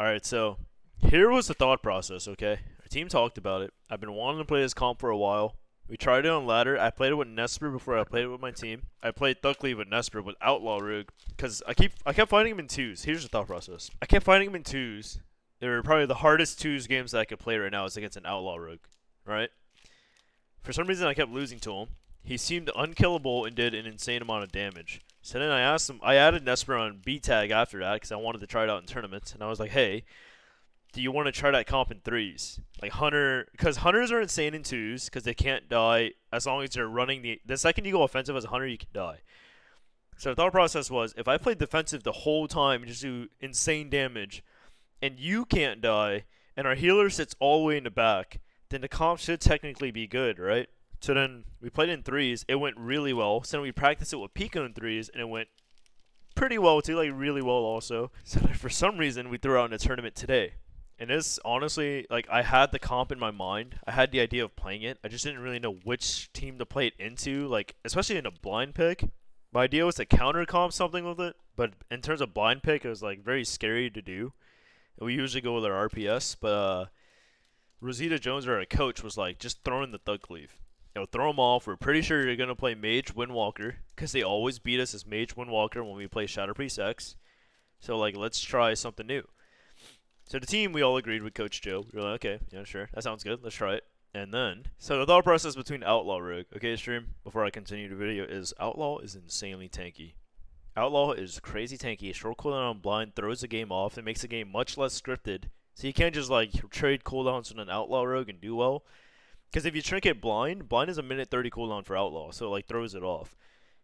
Alright, so here was the thought process, okay? Our team talked about it. I've been wanting to play this comp for a while. We tried it on ladder. I played it with Nesper before I played it with my team. I played Thuck League with Nesper with Outlaw Rogue because I kept fighting him in twos. Here's the thought process. I kept fighting him in twos. They were probably the hardest twos games that I could play right now is against an Outlaw Rogue, right? For some reason I kept losing to him. He seemed unkillable and did an insane amount of damage. So then I asked him, I added Nesper on B tag after that because I wanted to try it out in tournaments, and I was like, hey, do you want to try that comp in threes? Like Hunter, because Hunters are insane in twos because they can't die as long as they're running the second you go offensive as a Hunter, you can die. So the thought process was, if I play defensive the whole time and just do insane damage, and you can't die, and our healer sits all the way in the back, then the comp should technically be good, right? So then we played in threes. It went really well. So then we practiced it with Pico in threes, and it went pretty well too, like really well also. So for some reason, we threw out in a tournament today. And this, honestly, like I had the comp in my mind. I had the idea of playing it. I just didn't really know which team to play it into, like especially in a blind pick. My idea was to counter comp something with it, but in terms of blind pick, it was like very scary to do. And we usually go with our RPS, but Rosita Jones, our coach, was like, just throw in the Thug Cleave. Throw them off. We're pretty sure you're going to play Mage Windwalker because they always beat us as Mage Windwalker when we play Shadow Priest X. So, like, let's try something new. So the team, we all agreed with Coach Joe. We were like, okay, yeah, sure. That sounds good. Let's try it. And then, so the thought process between Outlaw Rogue, okay, stream, before I continue the video, is Outlaw is insanely tanky. Outlaw is crazy tanky. Short cooldown on blind, throws the game off, and makes the game much less scripted. So you can't just, like, trade cooldowns on an Outlaw Rogue and do well. Because if you trinket blind is a minute 30 cooldown for Outlaw, so it like throws it off.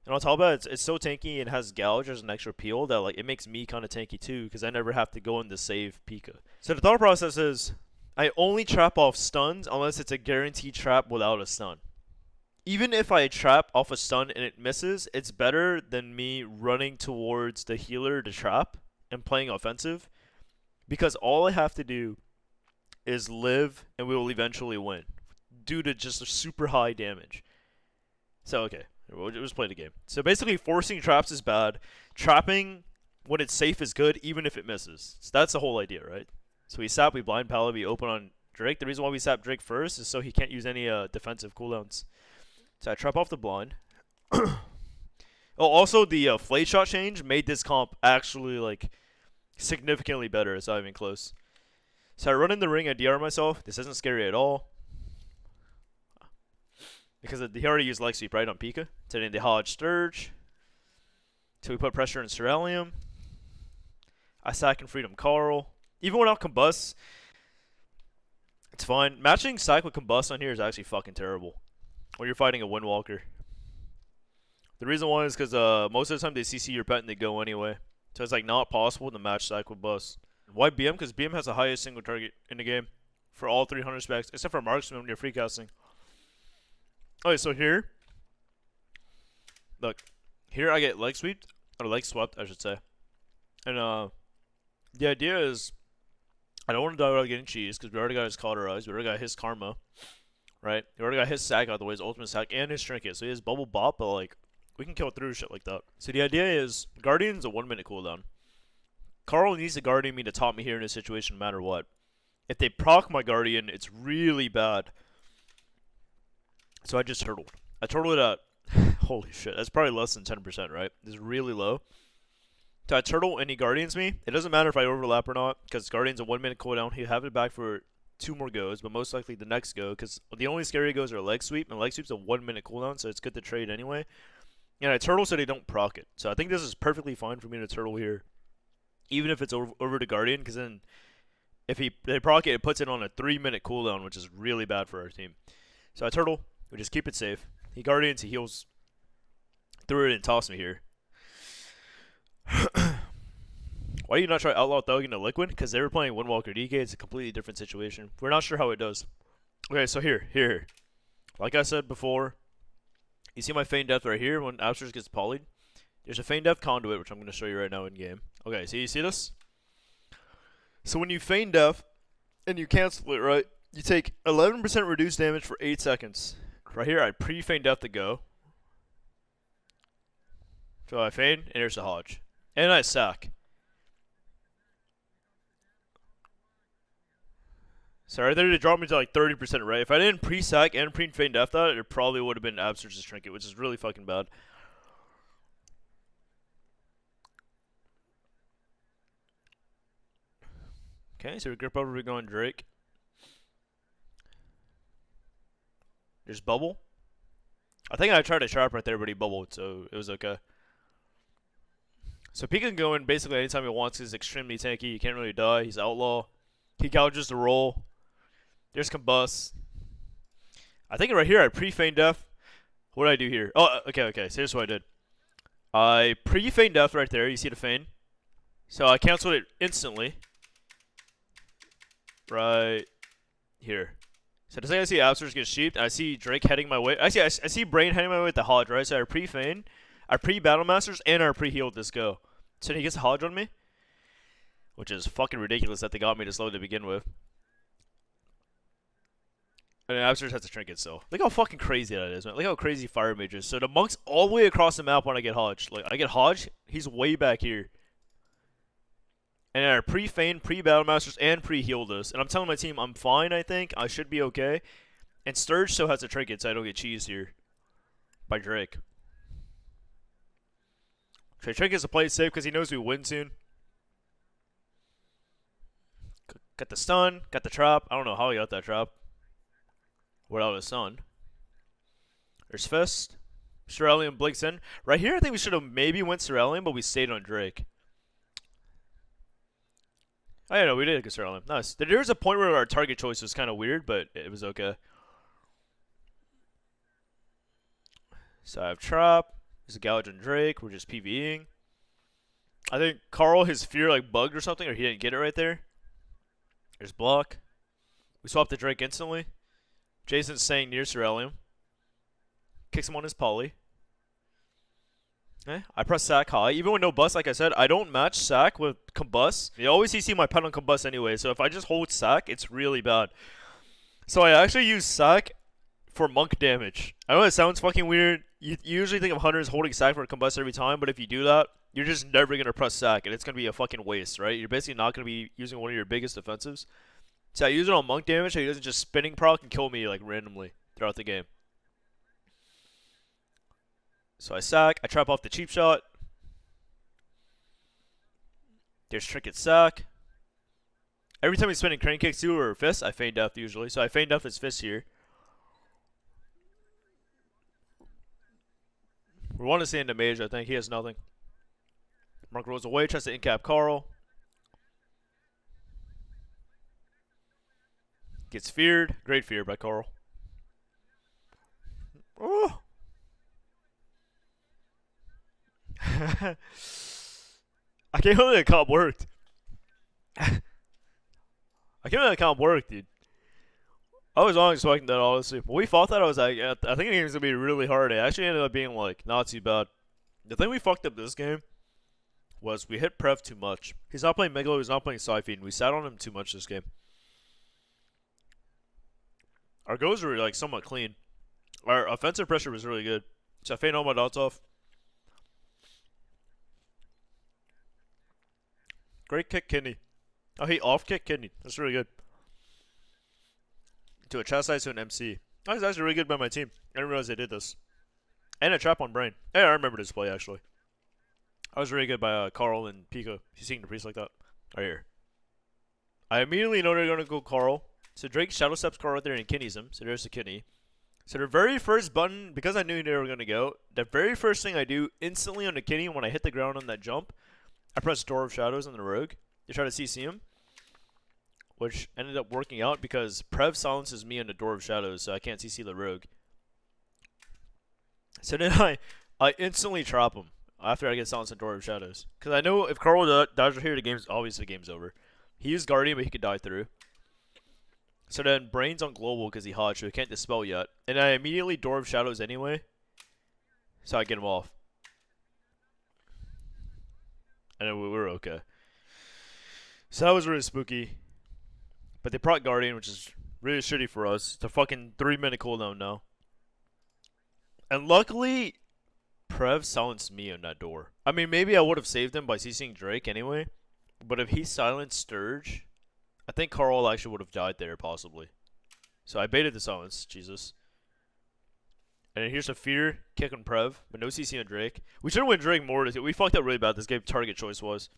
And on top of that, it's so tanky and has Gouge as an extra peel that like it makes me kind of tanky too, because I never have to go in to save Pika. So the thought process is, I only trap off stuns unless it's a guaranteed trap without a stun. Even if I trap off a stun and it misses, it's better than me running towards the healer to trap and playing offensive, because all I have to do is live and we will eventually win, due to just a super high damage. So, okay, we'll just play the game. So basically, forcing traps is bad. Trapping when it's safe is good, even if it misses. So that's the whole idea, right? So we sap, we blind pally, we open on Drake. The reason why we sap Drake first is so he can't use any defensive cooldowns. So I trap off the blind. Oh, also the Flade Shot change made this comp actually like significantly better. It's not even close. So I run in the ring, I DR myself. This isn't scary at all. Because he already used Leg Sweep, right, on Pika. So then they Hodge Sturge. So we put pressure in Cerealium. I sack and Freedom Carl. Even without Combust, it's fine. Matching sack with Combust on here is actually fucking terrible when you're fighting a Windwalker. The reason why is because most of the time they CC your pet and they go anyway. So it's like not possible to match sack with Bust. Why BM? Because BM has the highest single target in the game for all 300 specs, except for Marksman when you're free casting. Okay, so here, look, here I get leg swept, or leg swept, I should say. And the idea is, I don't want to die without getting cheese, because we already got his cauterized, we already got his karma, right? We already got his sack out of the way, his ultimate sack, and his trinket. So he has bubble bop, but like, we can kill through shit like that. So the idea is, Guardian's a 1 minute cooldown. Carl needs to Guardian me to top me here in this situation no matter what. If they proc my Guardian, it's really bad. So I just turtled. I turtled it at, holy shit, that's probably less than 10%, right? This is really low. So I turtle and he Guardians me. It doesn't matter if I overlap or not, because Guardian's a 1 minute cooldown. He'll have it back for 2 more goes, but most likely the next go, because the only scary goes are leg sweep, and leg sweep's a 1 minute cooldown, so it's good to trade anyway. And I turtle so they don't proc it. So I think this is perfectly fine for me to turtle here, even if it's over to Guardian, because then if they proc it, it puts it on a 3 minute cooldown, which is really bad for our team. So I turtle. We just keep it safe. He Guardians, he heals through it and toss me here. Why do you not try Outlaw Thug into Liquid? Because they were playing Windwalker DK. It's a completely different situation. We're not sure how it does. Okay, so here. Like I said before, you see my Feign Death right here when Outsters gets polyed? There's a Feign Death conduit, which I'm going to show you right now in game. Okay, so you see this? So when you Feign Death and you cancel it, right? You take 11% reduced damage for 8 seconds. Right here, I pre-Feign Death to go. So I Feign, and there's the Hodge. And I sack. So right there, they dropped me to like 30%, right? If I didn't pre-sack and pre-feign death that, it probably would have been Absurge's trinket, which is really fucking bad. Okay, so we grip over, we go on Drake. There's Bubble. I think I tried a sharp right there, but he bubbled, so it was okay. So P can go in basically anytime he wants. He's extremely tanky. He can't really die. He's outlaw. He gouges the roll. There's Combust. I think right here I pre-feign death. What did I do here? Oh, okay. So here's what I did. I pre-feign death right there. You see the feign? So I canceled it instantly. Right here. So the second I see Absurge get sheeped, I see Drake heading my way. Actually, I see Brain heading my way with the Hodge, right? So I pre-feign, I pre-Battle Masters, and I pre-healed this go. So he gets a Hodge on me, which is fucking ridiculous that they got me this low to begin with. And then Absurge has a trinket, so look how fucking crazy that is, man. Look how crazy Fire Mage is. So the Monk's all the way across the map when I get Hodge. Like, I get Hodge, he's way back here. And I pre-feign, pre-Battle Masters, and pre-heal this. And I'm telling my team I'm fine, I think. I should be okay. And Sturge still has a trinket, so I don't get cheesed here by Drake. So Trinket's to play it safe because he knows we win soon. Got the stun, got the trap. I don't know how he got that trap without his stun. There's Fist. Cerulean blinks in. Right here, I think we should have maybe went Cerulean, but we stayed on Drake. Oh, yeah, no, we did get Cerulean. Nice. There was a point where our target choice was kind of weird, but it was okay. So I have Trap. There's a Gouge on Drake. We're just PvEing. I think Carl, his fear like bugged or something, or he didn't get it right there. There's Block. We swap the Drake instantly. Jason's staying near Cerulean. Kicks him on his poly. Okay. I press sack high. Even with no bust, like I said, I don't match sack with combust. You always see my pet on combust anyway, so if I just hold sack, it's really bad. So I actually use sack for monk damage. I know it sounds fucking weird. You usually think of hunters holding sack for combust every time, but if you do that, you're just never going to press sack, and it's going to be a fucking waste, right? You're basically not going to be using one of your biggest defensives. So I use it on monk damage, so he doesn't just spinning proc and kill me like randomly throughout the game. So I sack, I trap off the cheap shot. There's trinket sack. Every time he's spinning crane kicks too or fist, I feign death usually. So I feign death his fist here. We want to stay into mage, I think. He has nothing. Mark rolls away, tries to incap Carl. Gets feared. Great fear by Carl. Oh! I can't believe that comp worked. I can't believe that comp worked, dude. I was honestly expecting that, honestly. When we fought that, I was like, yeah, I think the game's going to be really hard. It actually ended up being, like, not too bad. The thing we fucked up this game was we hit Prev too much. He's not playing Megalo, he's not playing Sci-Fiend. We sat on him too much this game. Our goes were, like, somewhat clean. Our offensive pressure was really good. So I feigned all my dots off. Great kick, kidney. Oh, he off-kick kidney. That's really good. To a chastise to an MC. That was actually really good by my team. I didn't realize they did this. And a trap on Brain. Yeah, I remember this play, actually. I was really good by Carl and Pico. You seeing the priest like that? Right here. I immediately know they're going to go Carl. So Drake shadow steps Carl right there and kidneys him. So there's the kidney. So the very first button, because I knew they were going to go, the very first thing I do instantly on the kidney when I hit the ground on that jump, I press Door of Shadows on the rogue to try to CC him, which ended up working out because Prev silences me on the Door of Shadows, so I can't CC the rogue. So then I instantly trap him after I get silenced on Door of Shadows. Because I know if Carl dies here, obviously the game's over. He used Guardian, but he could die through. So then Brain's on Global because he hodged, so he can't dispel yet. And I immediately Door of Shadows anyway, so I get him off. And then we were okay. So that was really spooky. But they proc Guardian, which is really shitty for us. It's a fucking 3-minute cooldown now. And luckily, Prev silenced me on that door. I mean, maybe I would have saved him by CCing Drake anyway. But if he silenced Sturge, I think Carl actually would have died there, possibly. So I baited the silence, Jesus. And then here's a fear, kick on Prev, but no CC on Drake. We should have went Drake more. We fucked up really bad this game, target choice was.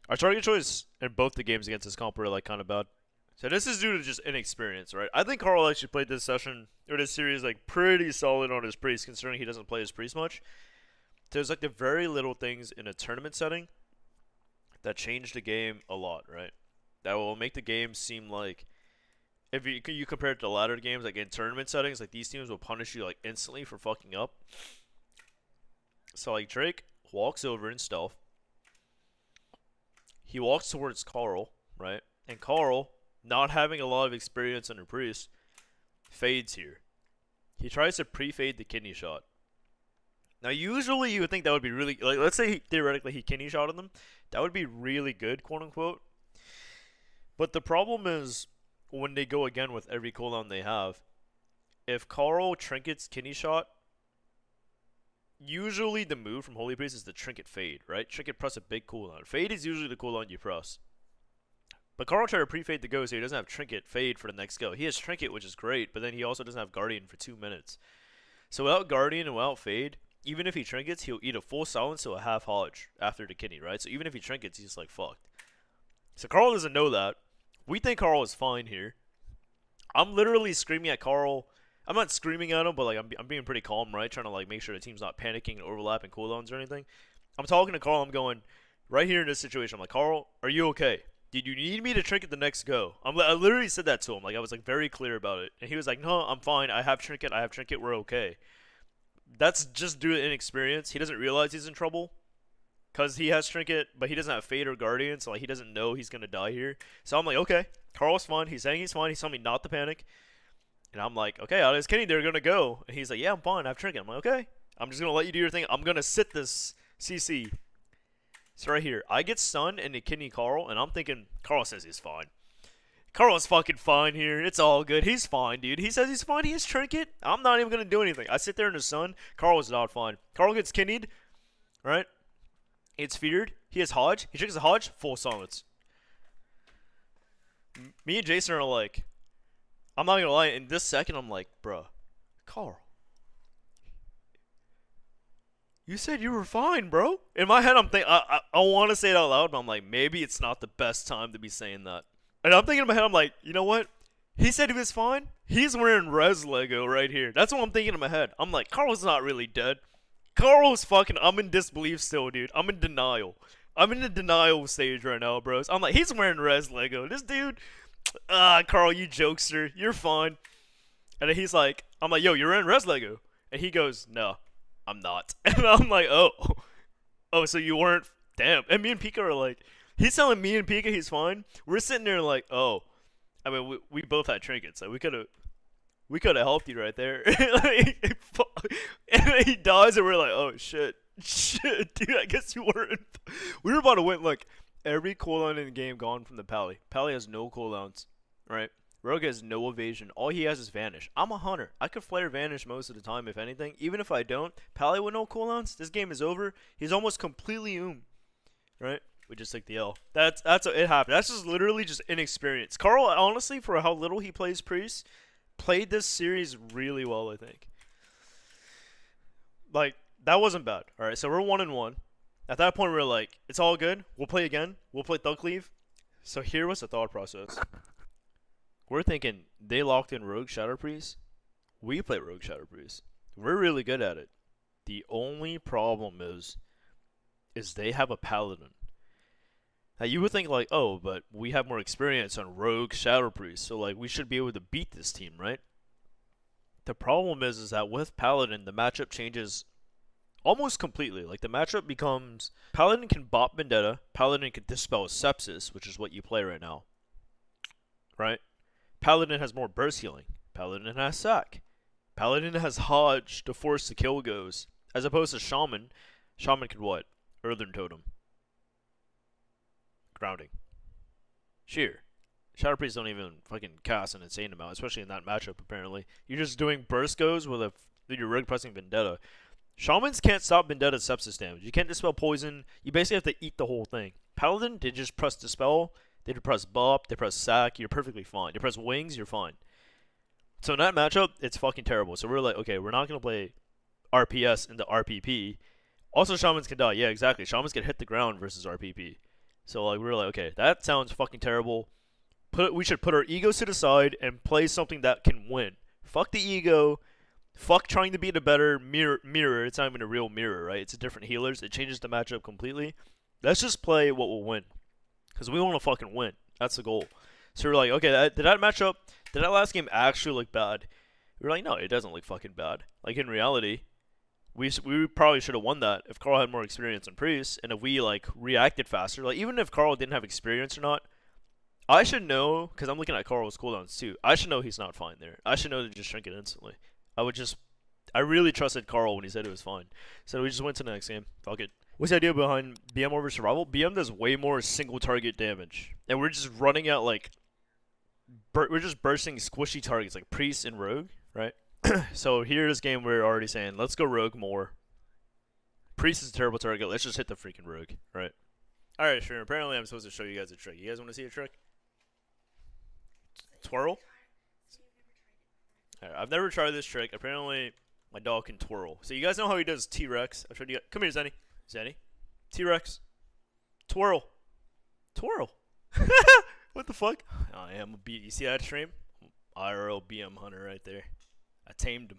Our target choice in both the games against this comp were like kind of bad. So this is due to just inexperience, right? I think Carl actually played this session, or this series, like pretty solid on his priest, considering he doesn't play his priest much. There's like the very little things in a tournament setting that change the game a lot, right? That will make the game seem like, if you compare it to ladder games, like in tournament settings, like these teams will punish you like instantly for fucking up. So like Drake walks over in stealth. He walks towards Carl, right? And Carl, not having a lot of experience under priest, fades here. He tries to pre-fade the kidney shot. Now usually you would think that would be really, like, let's say theoretically he kidney shotted them. That would be really good, quote unquote. But the problem is, when they go again with every cooldown they have, if Carl trinkets kidney shot, usually the move from Holy Priest is the trinket fade, right? Trinket press a big cooldown. Fade is usually the cooldown you press. But Carl tried to pre-fade the go, so he doesn't have trinket fade for the next go. He has trinket, which is great, but then he also doesn't have guardian for 2 minutes. So without guardian and without fade, even if he trinkets, he'll eat a full silence to a half hodge after the kidney, right? So even if he trinkets, he's like fucked. So Carl doesn't know that. We think Carl is fine here. I'm literally screaming at Carl. I'm not screaming at him, but like I'm being pretty calm, right? Trying to like make sure the team's not panicking and overlapping cooldowns or anything. I'm talking to Carl. I'm going, right here in this situation, I'm like, Carl, are you okay? Did you need me to trinket the next go? I literally said that to him. Like I was like very clear about it, and he was like, no, I'm fine. I have trinket. We're okay. That's just due to inexperience. He doesn't realize he's in trouble. Because he has trinket, but he doesn't have fade or guardian, so like he doesn't know he's gonna die here. So I'm like, okay, Carl's fine. He's saying he's fine. He's telling me not to panic. And I'm like, okay, out of his kidney, they're gonna go. And he's like, yeah, I'm fine. I have trinket. I'm like, okay, I'm just gonna let you do your thing. I'm gonna sit this CC. So right here, I get stunned and the kidney Carl, and I'm thinking Carl says he's fine. Carl's fucking fine here. It's all good. He's fine, dude. He says he's fine. He has trinket. I'm not even gonna do anything. I sit there in the sun. Carl is not fine. Carl gets kidneyed, right? It's feared. He has Hodge. He triggers a Hodge. Full silence. Me and Jason are like, I'm not gonna lie. In this second, I'm like, bruh, Carl, you said you were fine, bro. In my head, I'm thinking, I want to say it out loud, but I'm like, maybe it's not the best time to be saying that. And I'm thinking in my head, I'm like, you know what? He said he was fine. He's wearing res Lego right here. That's what I'm thinking in my head. I'm like, Carl's not really dead. Carl's fucking, I'm in disbelief still, dude. I'm in denial. I'm in the denial stage right now, bros. I'm like, he's wearing res Lego. This dude, Carl, you jokester. You're fine. And then he's like, I'm like, yo, you're wearing res Lego. And he goes, no, I'm not. And I'm like, oh, so you weren't, damn. And me and Pika are like, he's telling me and Pika he's fine. We're sitting there like, oh, I mean, we both had trinkets, so we could have helped you right there. And then he dies, and we're like, oh shit, dude. I guess you weren't. We were about to win. Like every cooldown in the game gone from the Pally. Pally has no cooldowns, right? Rogue has no evasion. All he has is vanish. I'm a hunter. I could flare vanish most of the time, if anything. Even if I don't, Pally with no cooldowns, this game is over. He's almost completely right? We just took the L. That's it happened. That's just literally just inexperience. Carl, honestly, for how little he plays Priest, played this series really well, I think. Like, that wasn't bad. Alright, so we're 1-1. At that point, we were like, it's all good. We'll play again. We'll play Thug Cleave. So here was the thought process. We're thinking, they locked in Rogue Shadow Priest. We play Rogue Shadow Priest. We're really good at it. The only problem is they have a Paladin. Now, you would think, like, oh, but we have more experience on Rogue Shadow Priest, so, like, we should be able to beat this team, right? The problem is that with Paladin, the matchup changes almost completely. Like, the matchup becomes Paladin can bot Vendetta, Paladin can dispel Sepsis, which is what you play right now, right? Paladin has more burst healing. Paladin has Sack. Paladin has Hodge to force the kill goes, as opposed to Shaman. Shaman could what? Earthen Totem. Grounding. Sheer. Shadow Priests don't even fucking cast an insane amount, especially in that matchup, apparently. You're just doing burst goes with your rig pressing Vendetta. Shamans can't stop Vendetta's sepsis damage. You can't dispel poison. You basically have to eat the whole thing. Paladin did just press dispel. They press bop, they press sack, you're perfectly fine. They press wings, you're fine. So in that matchup, it's fucking terrible. So we're like, okay, we're not gonna play RPS into RPP. Also, shamans can die. Yeah, exactly. Shamans can hit the ground versus RPP. So like we were like, okay, that sounds fucking terrible. We should put our egos to the side and play something that can win. Fuck the ego. Fuck trying to be the better mirror. It's not even a real mirror, right? It's a different healers. It changes the matchup completely. Let's just play what will win. Because we want to fucking win. That's the goal. So we're like, okay, did that matchup, did that last game actually look bad? We were like, no, it doesn't look fucking bad. Like, in reality, we probably should have won that if Carl had more experience than Priest, and if we, like, reacted faster. Like, even if Carl didn't have experience or not, I should know, because I'm looking at Carl's cooldowns too, I should know he's not fine there. I should know to just shrink it instantly. I really trusted Carl when he said it was fine. So we just went to the next game. Fuck it. What's the idea behind BM over survival? BM does way more single target damage. And we're just running out, like, we're just bursting squishy targets like Priest and Rogue, right? So here's game we're already saying, let's go Rogue more. Priest is a terrible target. Let's just hit the freaking Rogue, right? Alright, sure. Apparently I'm supposed to show you guys a trick. You guys want to see a trick? Twirl? Right, I've never tried this trick. Apparently my dog can twirl. So you guys know how he does T-Rex? I've showed you guys. Come here, Zenny. Zenny. T-Rex. Twirl. Twirl. What the fuck? I am a beat. You see that stream? IRL BM hunter right there. I tamed him.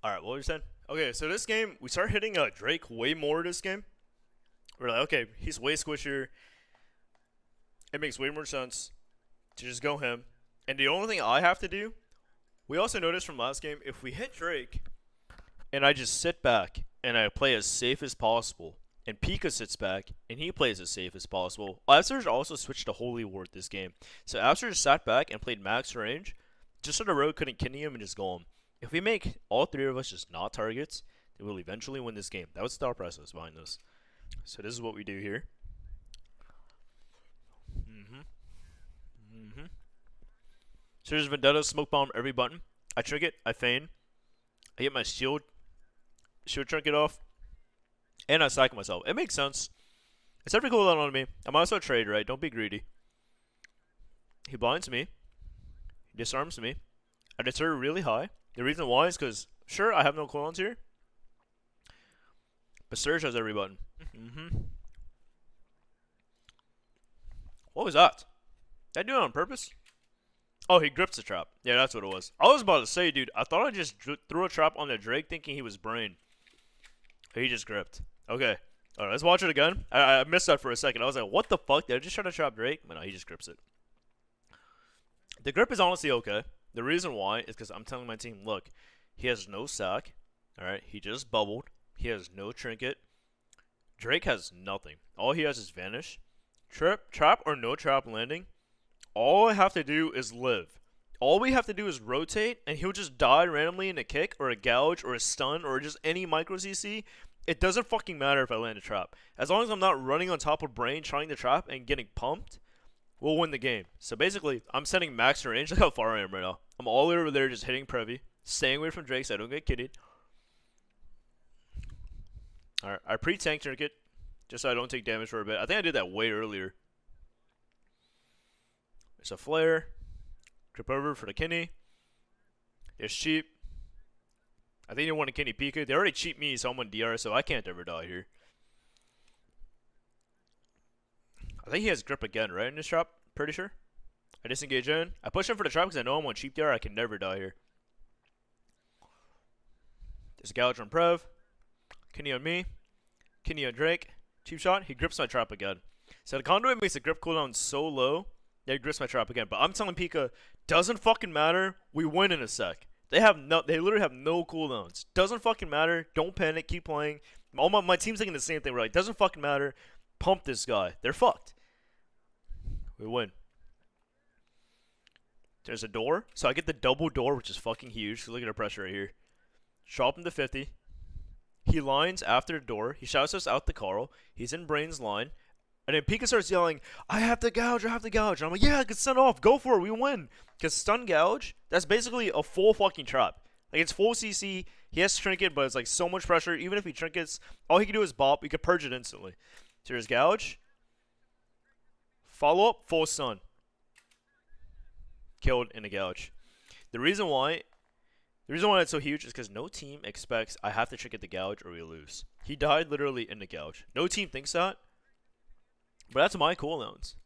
Alright, what were you saying? Okay, so this game, we start hitting Drake way more this game. We're like, okay, he's way squishier. It makes way more sense to just go him. And the only thing I have to do, we also noticed from last game, if we hit Drake, and I just sit back, and I play as safe as possible, and Pika sits back, and he plays as safe as possible. Absurge also switched to Holy Ward this game. So Absurge sat back and played max range, just so the Rogue couldn't kidney him and just go him. If we make all three of us just not targets, then we'll eventually win this game. That was the thought process behind this. So this is what we do here. So there's Vendetta, Smoke Bomb, every button. I trick it, I feign. I get my shield trinket off. And I sack myself. It makes sense. It's every cooldown on me. I'm also a trade, right? Don't be greedy. He blinds me. He disarms me. I deter really high. The reason why is because, sure, I have no cooldowns here. But Surge has every button. What was that? Did I do it on purpose? Oh, he grips the trap. Yeah, that's what it was. I was about to say, dude, I thought I just threw a trap on the Drake thinking he was brain. He just gripped. Okay. Alright, let's watch it again. I missed that for a second. I was like, what the fuck? Did I just try to trap Drake? But no, he just grips it. The grip is honestly okay. The reason why is because I'm telling my team, look, he has no sack. Alright, he just bubbled. He has no trinket. Drake has nothing. All he has is vanish. Trap or no trap landing. All I have to do is live. All we have to do is rotate, and he'll just die randomly in a kick, or a gouge, or a stun, or just any micro CC. It doesn't fucking matter if I land a trap. As long as I'm not running on top of brain, trying to trap, and getting pumped, we'll win the game. So basically, I'm setting max range. Look how far I am right now. I'm all over there just hitting Prevy, staying away from Drake so I don't get kitted. Alright, I pre-tank trinket, just so I don't take damage for a bit. I think I did that way earlier. There's a flare. Grip over for the Kenny. There's cheap. I think they want a Kenny Pika. They already cheat me, so I'm on DR, so I can't ever die here. I think he has grip again, right, in this trap? Pretty sure. I disengage in. I push him for the trap because I know I'm on cheap DR. I can never die here. There's a gouge on Prev. Kenny on me. Kenny on Drake. Cheap shot. He grips my trap again. So the conduit makes the grip cooldown so low that he grips my trap again. But I'm telling Pika, doesn't fucking matter. We win in a sec. They literally have no cooldowns. Doesn't fucking matter. Don't panic. Keep playing. My team's thinking the same thing. We're like, doesn't fucking matter. Pump this guy. They're fucked. We win. There's a door. So I get the double door, which is fucking huge. So look at our pressure right here. Drop him to 50. He lines after the door. He shouts us out to Carl. He's in Brain's line. And then Pika starts yelling, I have to gouge, I have to gouge. And I'm like, yeah, get stun off. Go for it. We win. Because stun gouge, that's basically a full fucking trap. Like, it's full CC. He has trinket, but it's like so much pressure. Even if he trinkets, all he can do is bop. We could purge it instantly. So here's gouge. Follow up, full stun. Killed in a gouge. The reason why it's so huge is because no team expects I have to trick at the gouge or we lose. He died literally in the gouge. No team thinks that. But that's my cooldowns.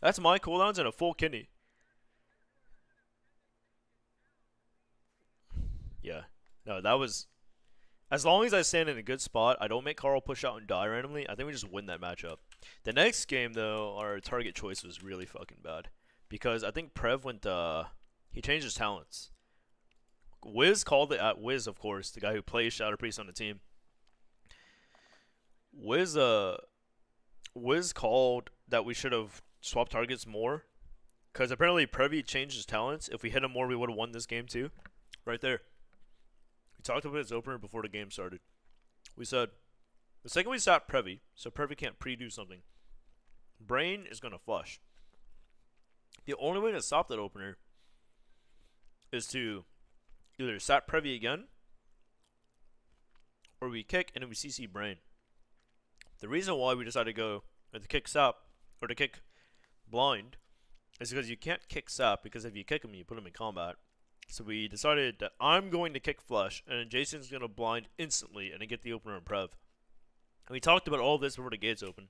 That's my cooldowns and a full kidney. Yeah. No, that was... As long as I stand in a good spot, I don't make Carl push out and die randomly, I think we just win that matchup. The next game, though, our target choice was really fucking bad. Because I think Prev went, he changed his talents. Wiz called it at Wiz, of course, the guy who plays Shadow Priest on the team. Wiz called that we should have swapped targets more. Because apparently Previ changed his talents. If we hit him more, we would have won this game too. Right there. We talked about his opener before the game started. We said, the second we stop Previ, so Previ can't pre-do something, Brain is going to flush. The only way to stop that opener is to either sap Previ again, or we kick and then we CC Brain. The reason why we decided to go with the kick sap, or to kick blind, is because you can't kick sap, because if you kick him, you put him in combat. So we decided that I'm going to kick flush, and then Jason's going to blind instantly, and then get the opener in Prev. And we talked about all this before the gates open.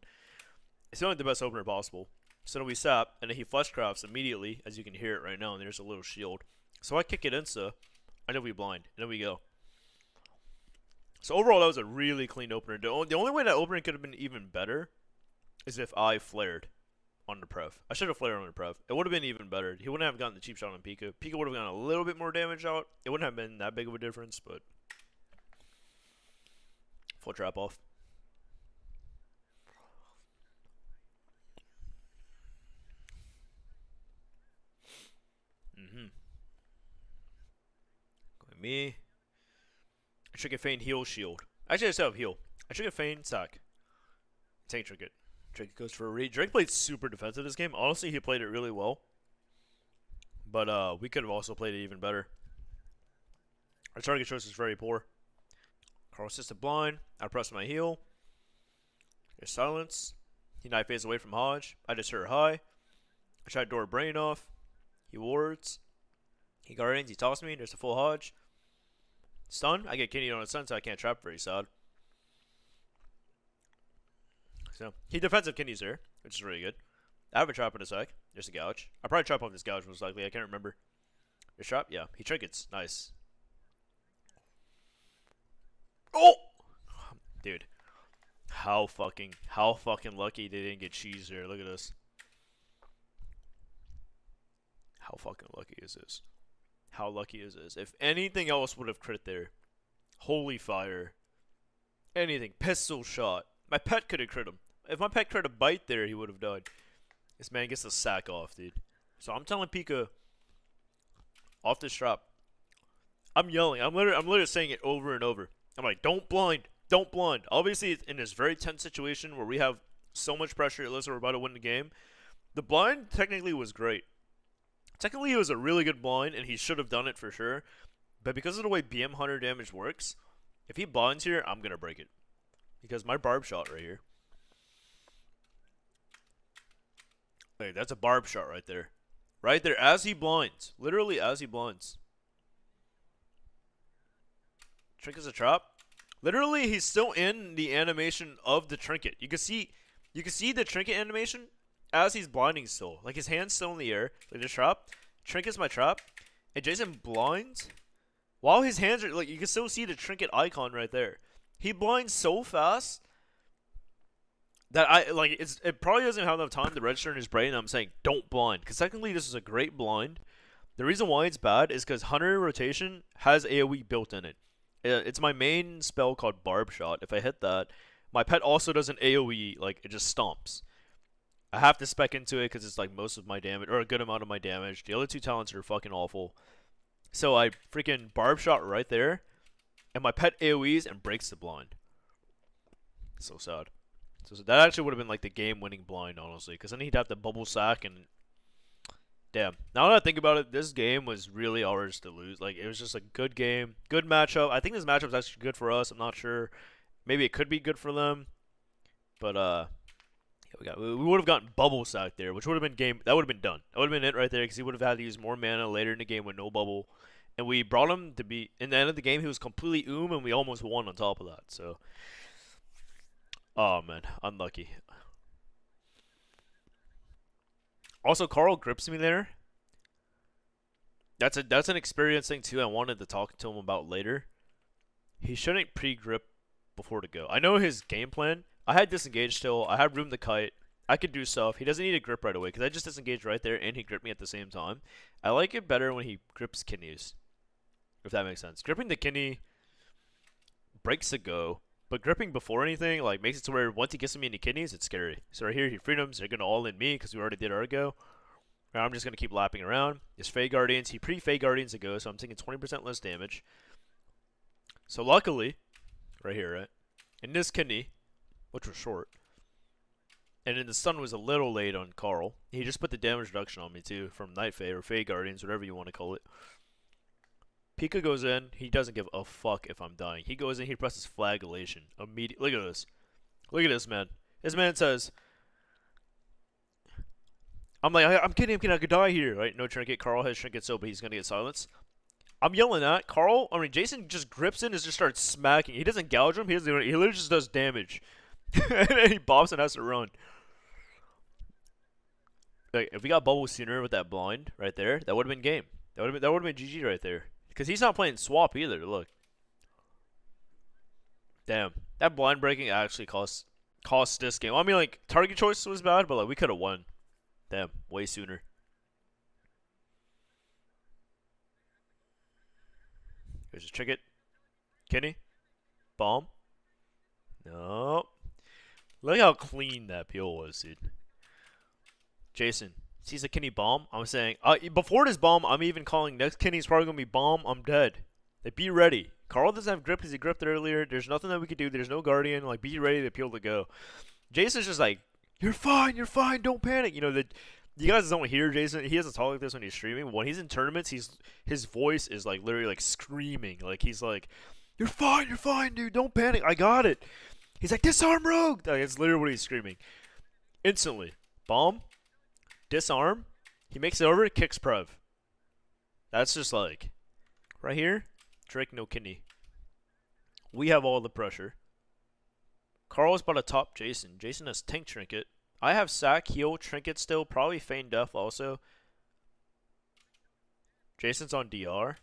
It's only the best opener possible. So then we sap, and then he flush crafts immediately, as you can hear it right now, and there's a little shield. So I kick it insta, and then we blind, and then we go. So overall, that was a really clean opener. The only way that opener could have been even better is if I flared on the Prev. I should have flared on the Prev. It would have been even better. He wouldn't have gotten the cheap shot on Pika. Pika would have gotten a little bit more damage out. It wouldn't have been that big of a difference, but... Full trap off. Going me. I trick a feign heal shield. Actually, I still have heal. I trick a feign sack. Tank trinket. Drake goes for a read. Drake played super defensive this game. Honestly, he played it really well. But we could have also played it even better. Our target choice is very poor. Carl assisted blind. I press my heal. There's silence. He knife phase away from Hodge. I just heard high. I tried to door Brain off. He wards. He guardians. He tossed me. There's a full Hodge. Stun. I get kidney on a stun, so I can't trap very sad. So he defensive kidneys there, which is really good. I have a trap in a sec. There's a gouge. I'll probably trap off this gouge most likely. I can't remember. There's trap? Yeah. He trinkets. Nice. Oh! Dude. How fucking lucky they didn't get cheese there. Look at this. How fucking lucky is this? How lucky is this? If anything else would have crit there. Holy fire. Anything. Pistol shot. My pet could have crit him. If my pet crit a bite there, he would have died. This man gets the sack off, dude. So I'm telling Pika, off this trap. I'm yelling. I'm literally saying it over and over. I'm like, don't blind. Don't blind. Obviously, it's in this very tense situation where we have so much pressure, unless we're about to win the game. The blind technically was great. Technically, it was a really good blind, and he should have done it for sure. But because of the way BM Hunter damage works, if he blinds here, I'm going to break it. Because my barb shot right here. Hey, that's a barb shot right there. Right there, as he blinds. Literally, as he blinds. Trinket's a trap. Literally, he's still in the animation of the trinket. You can see the trinket animation as he's blinding still. Like, his hand's still in the air. Like, the trap. Trinket's my trap. And Jason blinds. While his hands are, like, you can still see the trinket icon right there. He blinds so fast that it probably doesn't have enough time to register in his brain. I'm saying don't blind, because technically this is a great blind. The reason why it's bad is because Hunter rotation has AoE built in it. It's my main spell called Barb Shot. If I hit that, my pet also does an AoE, like it just stomps. I have to spec into it because it's like most of my damage, or a good amount of my damage. The other two talents are fucking awful. So I freaking Barb Shot right there, and my pet AoEs and breaks the blind. So sad. So that actually would have been like the game-winning blind, honestly, because then he'd have to bubble sack and... Damn. Now that I think about it, this game was really ours to lose. Like, it was just a good game, good matchup. I think this matchup is actually good for us. I'm not sure. Maybe it could be good for them. But, We would have gotten bubble sack there, which would have been game. That would have been done. That would have been it right there because he would have had to use more mana later in the game with no bubble. And we brought him to be in the end of the game. He was completely and we almost won on top of that. So, oh man, unlucky. Also, Carl grips me there. That's an experience thing too. I wanted to talk to him about later. He shouldn't pre-grip before to go. I know his game plan. I had disengage still. I had room to kite. I could do stuff. He doesn't need to grip right away because I just disengaged right there and he gripped me at the same time. I like it better when he grips kidneys, if that makes sense. Gripping the kidney breaks the go, but gripping before anything like makes it to where once he gets me into kidneys, it's scary. So right here, he freedoms. They're gonna all in me because we already did our go. And I'm just gonna keep lapping around. His Fey Guardians. He pre-Fey Guardians to go, so I'm taking 20% less damage. So luckily, right here, right, in this kidney, which was short, and then the stun was a little late on Carl. He just put the damage reduction on me too from Night Fae or Fey Guardians, whatever you want to call it. Pika goes in. He doesn't give a fuck if I'm dying. He goes in. He presses flagellation immediately. Look at this. Look at this, man. This man says, I'm like, I'm kidding. I could die here, right? No trinket. Carl has trinket, so but he's gonna get silenced. I'm yelling at Carl. I mean, Jason just grips in and just starts smacking. He doesn't gouge him. He doesn't. He literally just does damage, and then he bops and has to run. Like, if we got bubble sooner with that blind right there, that would have been game. That would have been GG right there. Because he's not playing swap either. Look, damn, that blind breaking actually cost this game. I mean, like target choice was bad, but like we could have won. Damn, way sooner. Here's a trinket. Kenny, bomb. No. Look how clean that peel was, dude. Jason sees a Kenny bomb. I'm saying, before this bomb, I'm even calling next Kenny's probably going to be bomb. I'm dead. Like, be ready. Carl doesn't have grip because he gripped earlier. There's nothing that we could do. There's no guardian. Like, be ready to peel to go. Jason's just like, you're fine. Don't panic. You know, you guys don't hear Jason. He doesn't talk like this when he's streaming. But when he's in tournaments, his voice is like literally like screaming. Like, he's like, you're fine, dude. Don't panic. I got it. He's like, disarm rogue. Like, it's literally what he's screaming. Instantly. Bomb. Disarm. He makes it over. Kicks Prev. That's just like, right here. Drake no kidney. We have all the pressure. Carl's about to top Jason. Jason has tank trinket. I have sack, heal, trinket still. Probably feign death also. Jason's on DR.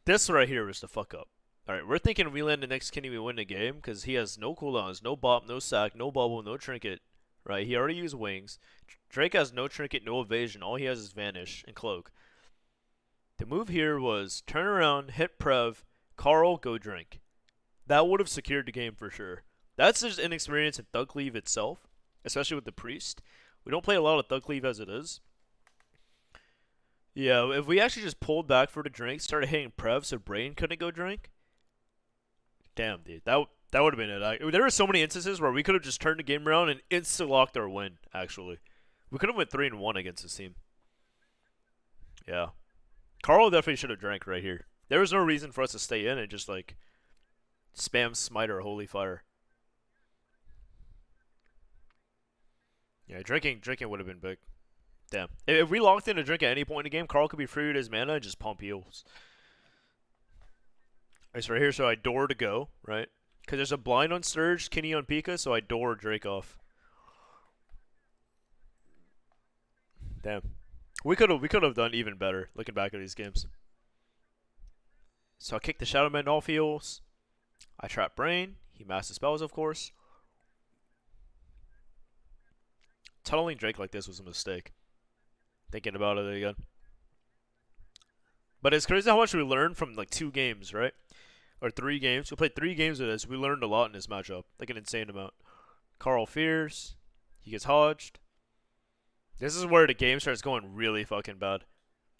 This right here was the fuck up. Alright, we're thinking if we land the next kidney, we win the game. Because he has no cooldowns, no bop, no sack, no bubble, no trinket. Right, he already used wings. Drake has no trinket, no evasion. All he has is vanish and cloak. The move here was turn around, hit Prev, Carl, go drink. That would have secured the game for sure. That's just inexperience in Thug Cleave itself, especially with the Priest. We don't play a lot of Thug Cleave as it is. Yeah, if we actually just pulled back for the drink, started hitting Prev so Brain couldn't go drink. Damn, dude. That would have been it. There were so many instances where we could have just turned the game around and insta-locked our win, actually. We could have went 3-1 against this team. Yeah. Carl definitely should have drank right here. There was no reason for us to stay in and just, like, spam Smite or Holy Fire. Yeah, drinking would have been big. Damn. If we locked in a drink at any point in the game, Carl could be free with his mana and just pump heals. Alright, so right here, so I door to go, right? Because there's a blind on Surge, Kenny on Pika, so I door Drake off. Damn. We could have done even better looking back at these games. So I kick the Shadow Man off heals. I trap Brain. He master spells, of course. Tunneling Drake like this was a mistake. Thinking about it again. But it's crazy how much we learned from like 2 games, right? Or 3 games. We played 3 games of this. We learned a lot in this matchup. Like an insane amount. Carl fears. He gets hodged. This is where the game starts going really fucking bad.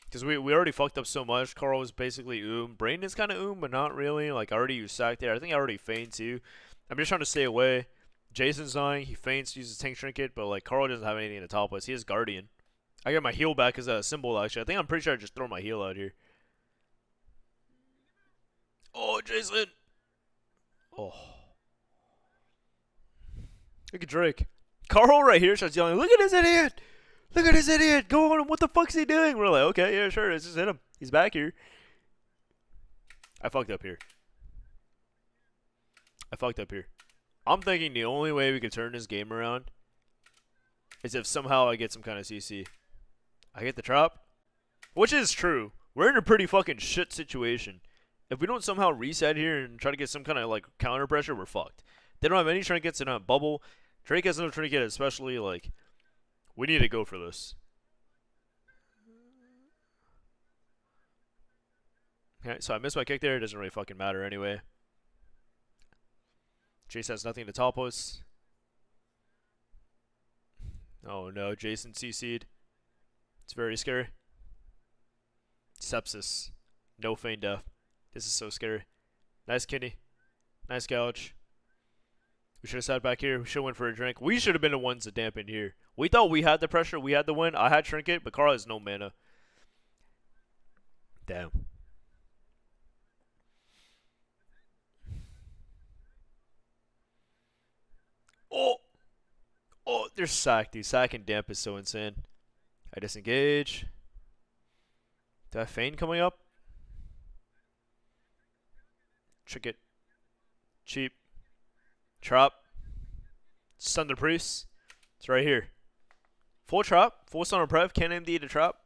Because we already fucked up so much. Carl was basically Brain is kind of but not really. Like, I already used sack there. I think I already feigned too. I'm just trying to stay away. Jason's dying. He feints, uses tank trinket. But, like, Carl doesn't have anything to top us. He has Guardian. I get my heal back as a symbol, actually. I think I'm pretty sure I just throw my heal out here. Oh, Jason. Oh. Look at Drake. Carl right here starts yelling, "Look at this idiot! Look at this idiot! Go on him! What the fuck's he doing?" We're like, okay, yeah, sure, let's just hit him. He's back here. I fucked up here. I'm thinking the only way we could turn this game around is if somehow I get some kind of CC. I get the trap, which is true. We're in a pretty fucking shit situation. If we don't somehow reset here and try to get some kind of like counter pressure, we're fucked. They don't have any trinkets, they don't have bubble. Drake has no trinket, especially like we need to go for this. Okay, so I missed my kick there. It doesn't really fucking matter anyway. Jason has nothing to top us. Oh no, Jason CC'd. It's very scary. Sepsis. No feign death. This is so scary. Nice kidney. Nice gouge. We should have sat back here. We should have went for a drink. We should have been the ones to dampen here. We thought we had the pressure. We had the win. I had trinket, but Carl has no mana. Damn. Oh, they're sacked, dude. Sack and damp is so insane. I disengage. Do I have feign coming up? Trinket. Cheap. Trap. Stun the priest. It's right here. Full trap. Full stun on Prev. Can't MD to trap.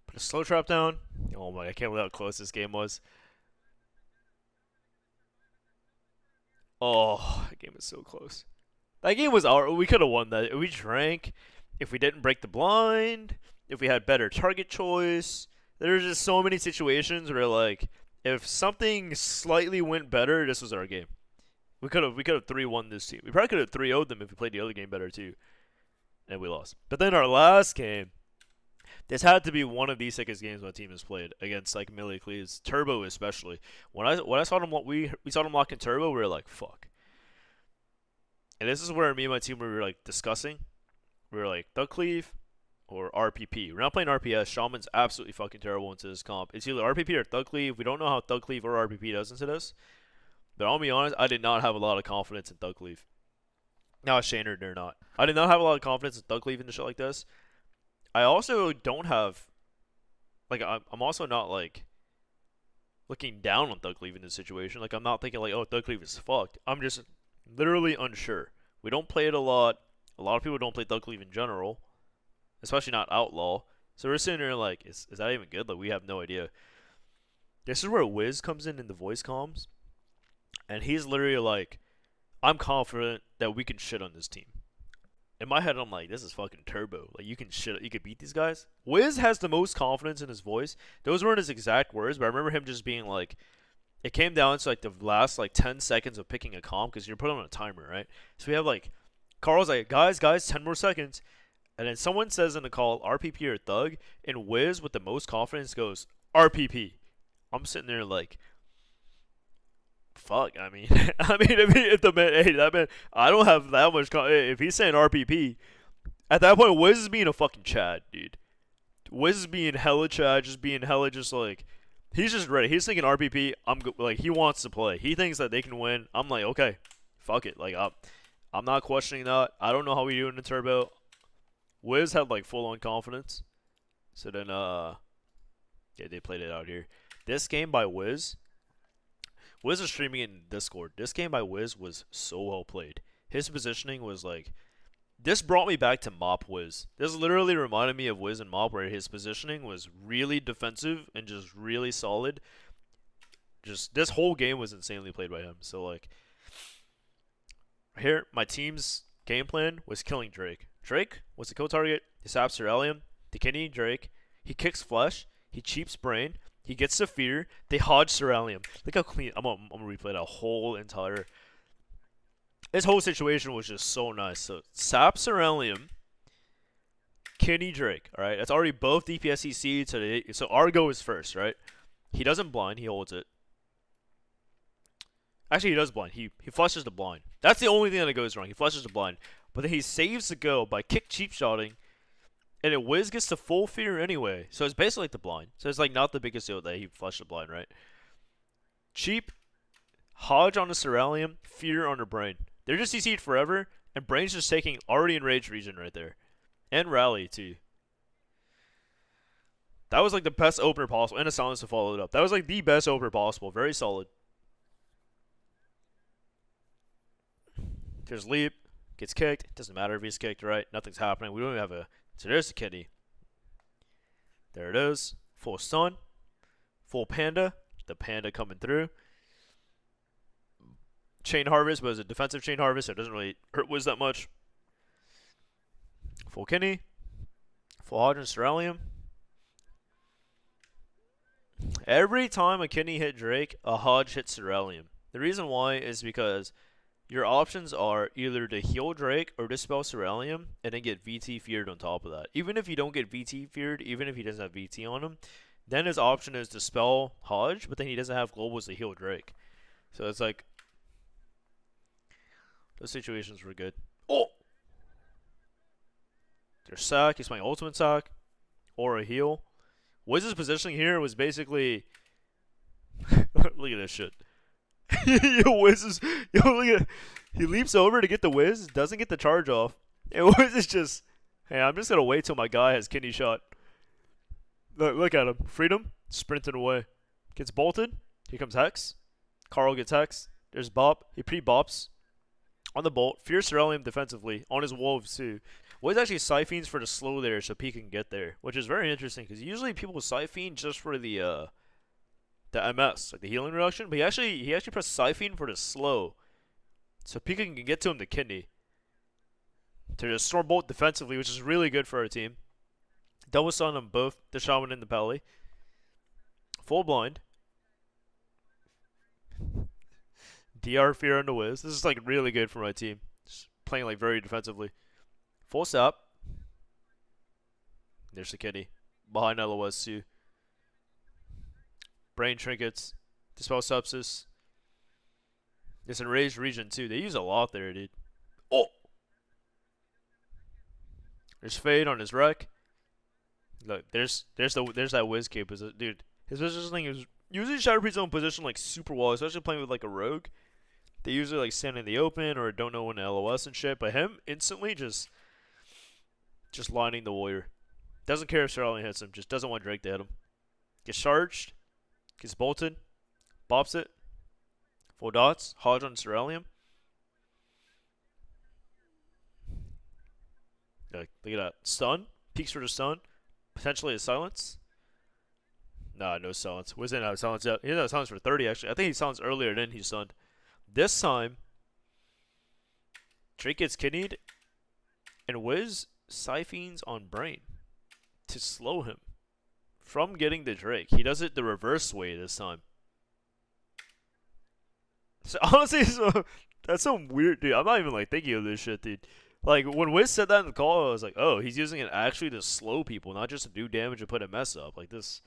Put a slow trap down. Oh my, I can't believe how close this game was. Oh, that game was so close. That game was our. We could have won that. If we drank, if we didn't break the blind, if we had better target choice. There's just so many situations where like, if something slightly went better, this was our game. We could have 3-1 this team. We probably could have 3-0'd them if we played the other game better too. And we lost. But then our last game, this had to be one of the sickest games my team has played against like Millie Cleaves, Turbo especially. When I saw them, we saw them lock in Turbo, we were like, fuck. And this is where me and my team were like discussing. We were like, Thug Cleave or RPP. We're not playing RPS. Shaman's absolutely fucking terrible into this comp. It's either RPP or Thug Cleave. We don't know how Thug Cleave or RPP does into this. But I'll be honest, I did not have a lot of confidence in Thug Cleave. Now, Shaner or not. I did not have a lot of confidence in Thug Cleave and shit like this. I also don't have, like, I'm also not, like, looking down on Thug Cleave in this situation. Like, I'm not thinking, like, oh, Thug Cleave is fucked. I'm just literally unsure. We don't play it a lot. A lot of people don't play Thug Cleave in general, especially not Outlaw. So we're sitting there like, is that even good? Like, we have no idea. This is where Wiz comes in the voice comms, and he's literally like, I'm confident that we can shit on this team. In my head, I'm like, this is fucking turbo. Like, you can beat these guys. Wiz has the most confidence in his voice. Those weren't his exact words, but I remember him just being like, it came down to like the last like 10 seconds of picking a comp because you're put on a timer, right? So we have like, Carl's like, guys, 10 more seconds. And then someone says in the call, RPP or Thug, and Wiz with the most confidence goes, RPP. I'm sitting there like, fuck, I mean, if the man, hey, that man, I don't have that much, if he's saying RPP, at that point, Wiz is being a fucking Chad, dude. Wiz is being hella Chad, just being hella just like, he's just ready. He's thinking RPP, like, he wants to play. He thinks that they can win. I'm like, okay, fuck it. Like, I'm not questioning that. I don't know how we do in the turbo. Wiz had, like, full-on confidence. So then, yeah, they played it out here. This game by Wiz is streaming it in Discord. This game by Wiz was so well played. His positioning was like, this brought me back to Mop Wiz. This literally reminded me of Wiz and Mop, where his positioning was really defensive and just really solid. Just this whole game was insanely played by him. So like, here my team's game plan was killing Drake. Drake was the co-target. He saps Cerulean. The kidney Drake. He kicks flesh. He cheaps brain. He gets to fear. They hodge Cerulean. Look how clean. I'm gonna replay that whole entire. This whole situation was just so nice. So sap Cerulean. Kidney Drake. All right, that's already both DPS CC. So Argo is first, right? He doesn't blind. He holds it. Actually, he does blind. He flushes the blind. That's the only thing that goes wrong. He flushes the blind. But then he saves the go by kick cheap shotting. And it Wiz gets to full fear anyway. So it's basically like the blind. So it's like not the biggest deal that he flushed the blind, right? Cheap Hodge on the Cerulean, Fear on the Brain. They're just CC'd forever, and Brain's just taking already enraged region right there. And Rally, too. That was like the best opener possible, and a silence to follow it up. That was like the best opener possible. Very solid. There's Leap. Gets kicked. Doesn't matter if he's kicked, right? Nothing's happening. We don't even have a... So there's the kitty. There it is. Full stun. Full panda. The panda coming through. Chain Harvest, but it's a defensive Chain Harvest, so it doesn't really hurt Wiz that much. Full Kenny. Full Hodge and Cerulean. Every time a Kenny hit Drake, a Hodge hits Cerulean. The reason why is because your options are either to heal Drake or dispel Cerulean and then get VT feared on top of that. Even if you don't get VT feared, even if he doesn't have VT on him, then his option is to spell Hodge, but then he doesn't have globals to heal Drake. So it's like, those situations were good. Oh! There's sack, he's playing ultimate sack, or a heal. Wiz's positioning here was basically, look at this shit. Yo, Wiz is, yo, look at, he leaps over to get the Wiz, doesn't get the charge off. And Wiz is just, hey, I'm just gonna wait till my guy has kidney shot. Look at him, Freedom, sprinting away. Gets bolted, here comes Hex. Carl gets Hex, there's Bop, he pre-bops. On the bolt, Fierce Cerulean defensively, on his Wolves too. Wiz actually Siphons for the slow there so P can get there, which is very interesting because usually people Siphon just for the MS, like the healing reduction, but he actually pressed Siphon for the slow, so Pika can get to him the kidney. To just Storm Bolt defensively, which is really good for our team. Double stun on both the Shaman and the Pally. Full blind. DR Fear on the Wiz. This is like really good for my team. Just playing like very defensively. Full stop. There's the kitty. Behind LOS too. Brain trinkets. Dispel sepsis. This enraged region too. They use a lot there, dude. Oh! There's Fade on his wreck. Look, there's that Wiz cape. Dude, his positioning is usually Shadow Priest's own position like super well, especially playing with like a rogue. They usually like stand in the open or don't know when to LOS and shit, but him instantly just lining the warrior. Doesn't care if Cerulean hits him, just doesn't want Drake to hit him. Gets charged, gets bolted, bops it. Full dots, Hodge on Cerulean. Look at that. Stun, peeks for the stun, potentially a silence. Nah, no silence. Wiz didn't have silence yet. He didn't have silence for 30 actually. I think he silenced earlier, then he stunned. This time, Drake gets kidneyed, and Wiz Siphons on Brain to slow him from getting the Drake. He does it the reverse way this time. So honestly, that's some weird, dude. I'm not even like thinking of this shit, dude. Like when Wiz said that in the call, I was like, oh, he's using it actually to slow people, not just to do damage and put a mess up. Like this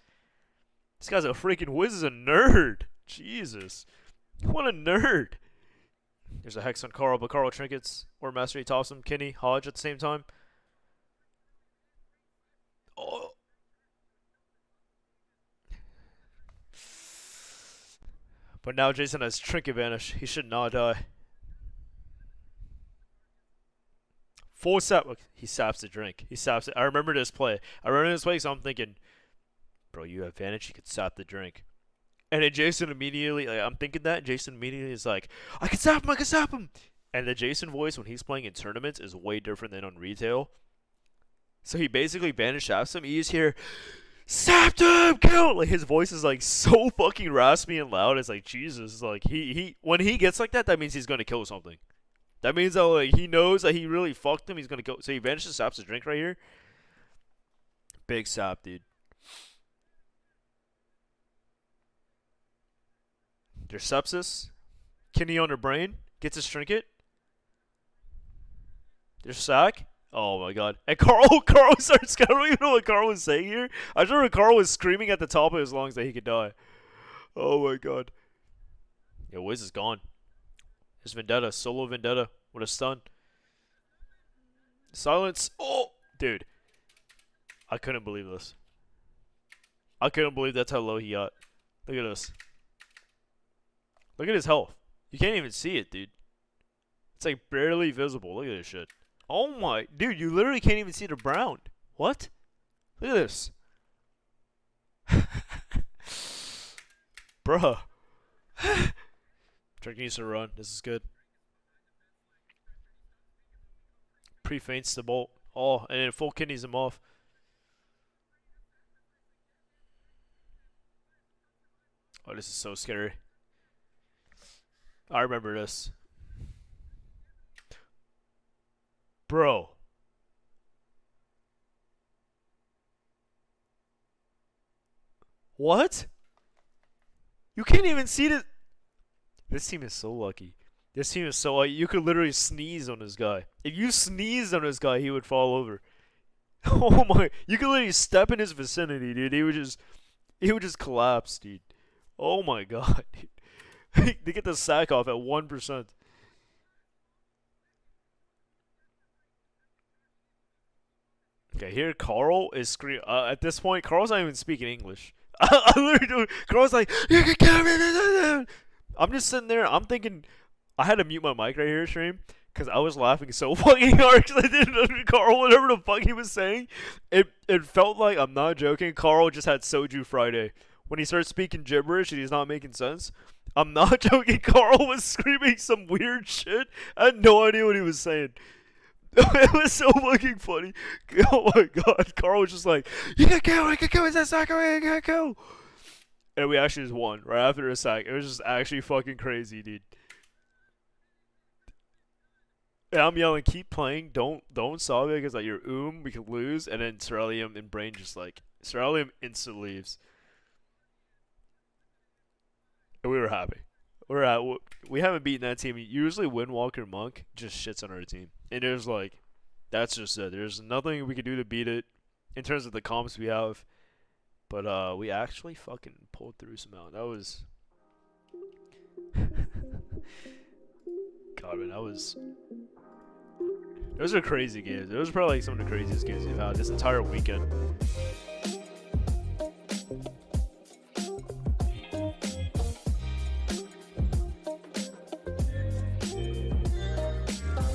guy's a freaking Wiz is a nerd. Jesus, what a nerd. There's a Hex on Carl, but Carl trinkets or Mastery tops him. Kenny, Hodge at the same time. Oh. But now Jason has Trinket Vanish. He should not die. Full sap. He saps the drink. He saps it. I remember this play. So I'm thinking, bro, you have Vanish. You could sap the drink. And then Jason immediately, like, I'm thinking that. And Jason immediately is like, I can sap him. I can sap him. And the Jason voice when he's playing in tournaments is way different than on retail. So he basically Vanish saps him. He's here. Sapped him, kill! Like his voice is like so fucking raspy and loud. It's like Jesus. Like he when he gets like that, that means he's gonna kill something. That means that like he knows that he really fucked him. He's gonna kill. So he vanishes, saps his drink right here. Big sap, dude. There's sepsis. Kenny on her brain gets his trinket. There's sack. Oh my god. And Carl starts, I don't even know what Carl was saying here. I just remember Carl was screaming at the top of his lungs that he could die. Oh my god. Yo, Wiz is gone. There's Vendetta, solo Vendetta with a stun. Silence. Oh, dude. I couldn't believe this. I couldn't believe that's how low he got. Look at this. Look at his health. You can't even see it, dude. It's like barely visible. Look at this shit. Oh my, dude, you literally can't even see the brown. What? Look at this. Bruh. Drake needs to run. This is good. Pre-feints the bolt. Oh, and then full kidneys him off. Oh, this is so scary. I remember this. Bro. What? You can't even see this. This team is so lucky. This team is so lucky. You could literally sneeze on this guy. If you sneezed on this guy, he would fall over. Oh my. You could literally step in his vicinity, dude. He would just collapse, dude. Oh my god, dude. They get the sack off at 1%. Okay, here Carl is screaming. At this point, Carl's not even speaking English. I literally do. Carl's like, you can kill me. I'm just sitting there. I'm thinking, I had to mute my mic right here, stream, because I was laughing so fucking hard because I didn't know Carl, whatever the fuck he was saying. It felt like, I'm not joking, Carl just had Soju Friday. When he starts speaking gibberish and he's not making sense, I'm not joking, Carl was screaming some weird shit. I had no idea what he was saying. It was so fucking funny. Oh my god, Carl was just like, you can kill, is that sack, you can kill. And we actually just won right after a sack. It was just actually fucking crazy, dude. And I'm yelling, keep playing, don't solve it, because like your we could lose, and then Ceruleum and Brain just like, Ceruleum instant leaves. And we were happy. We haven't beaten that team. Usually Windwalker Monk just shits on our team. And it was like, that's just it. There's nothing we can do to beat it in terms of the comps we have. But we actually fucking pulled through somehow. That was God, man, those are crazy games. Those are probably like some of the craziest games we've had this entire weekend.